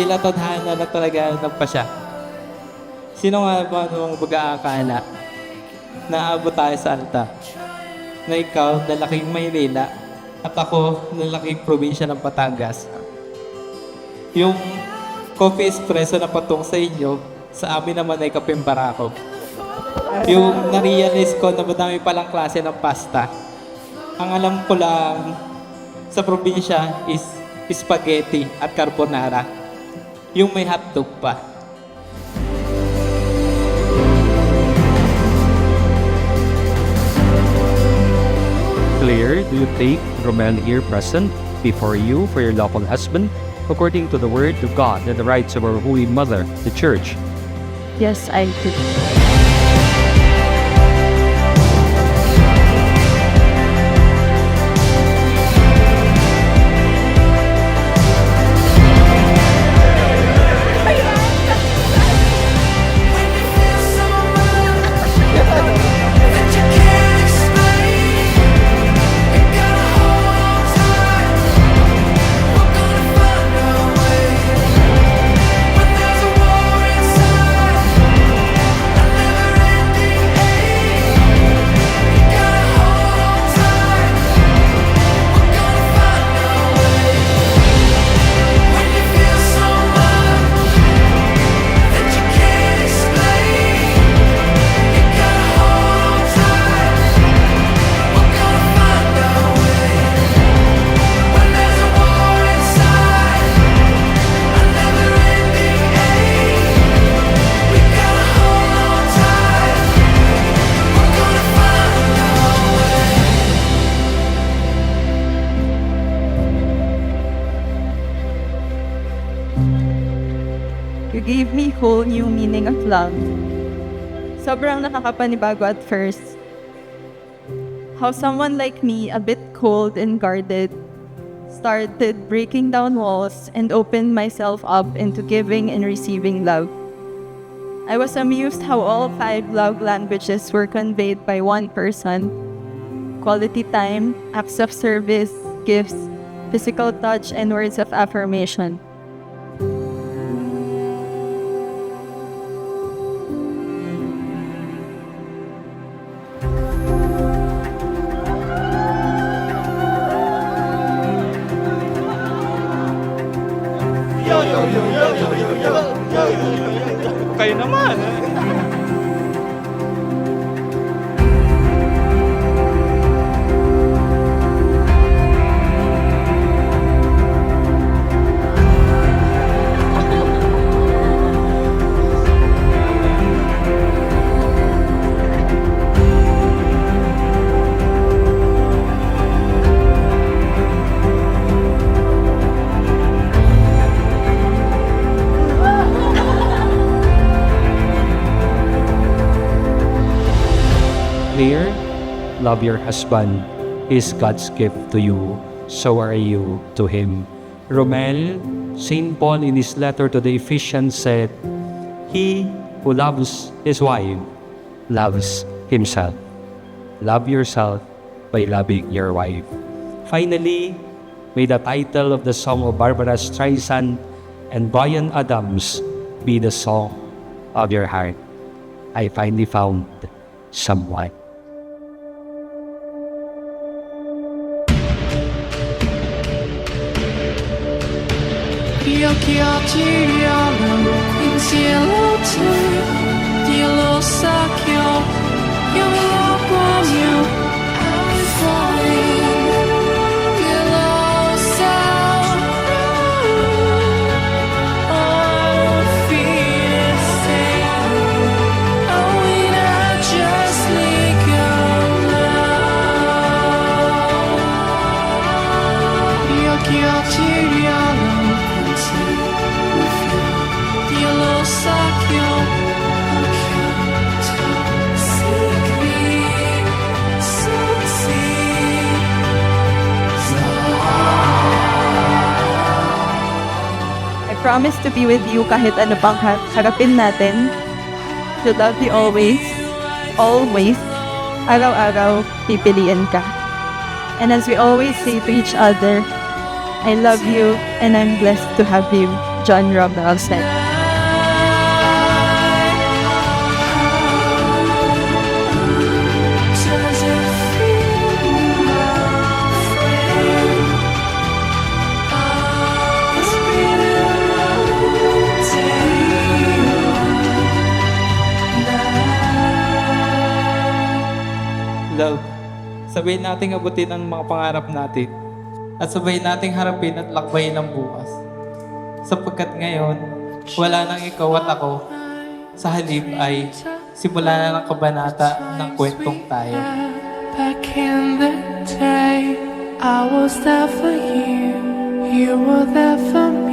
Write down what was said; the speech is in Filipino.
tila tadhana na talaga nagpasya. Sino nga ba nung mag-aakala na aabot tayo sa alta? Na ikaw, lalaking Maynila, at ako, lalaking probinsya ng Batangas. Yung coffee espresso na patung sa inyo, sa amin naman ay kapeng barako. Yung na-realize ko na madami palang klase ng pasta. Ang alam ko lang sa probinsya is spaghetti at carbonara. Yung may hotdog pa. Claire, do you take Romel here present before you for your lawful husband, according to the word of God and the rights of our Holy Mother, the Church? Yes, I do. You gave me whole new meaning of love. Sobrang nakakapanibago at first. How someone like me, a bit cold and guarded, started breaking down walls and opened myself up into giving and receiving love. I was amused how all 5 love languages were conveyed by one person. Quality time, acts of service, gifts, physical touch, and words of affirmation. Kayo naman. Claire, love your husband. He is God's gift to you. So are you to him. Romel, St. Paul in his letter to the Ephesians said, he who loves his wife loves himself. Love yourself by loving your wife. Finally, may the title of the song of Barbara Streisand and Bryan Adams be the song of your heart. I finally found someone. Io che oggi amo in cielo te, Dio lo sa che io lo mio ai fuori, Dio lo sa, oh feel sad, oh when I just let go now. Io che oggi amo Dio lo sa che ho I promise to be with you kahit ano pang harapin natin. To love you always, araw-araw, pipiliin ka. And as we always say to each other, I love you and I'm blessed to have you. John Romel said. Does it feel, my friend? It's been a long day. Love, sabayin nating abutin ang mga pangarap natin at sabayin nating harapin at lakbayin ang bukas. Sapagkat ngayon, wala nang ikaw at ako. Sa halip ay simula na ng kabanata ng kwentong tayo. Back in the day, I was there for you, you were there for me.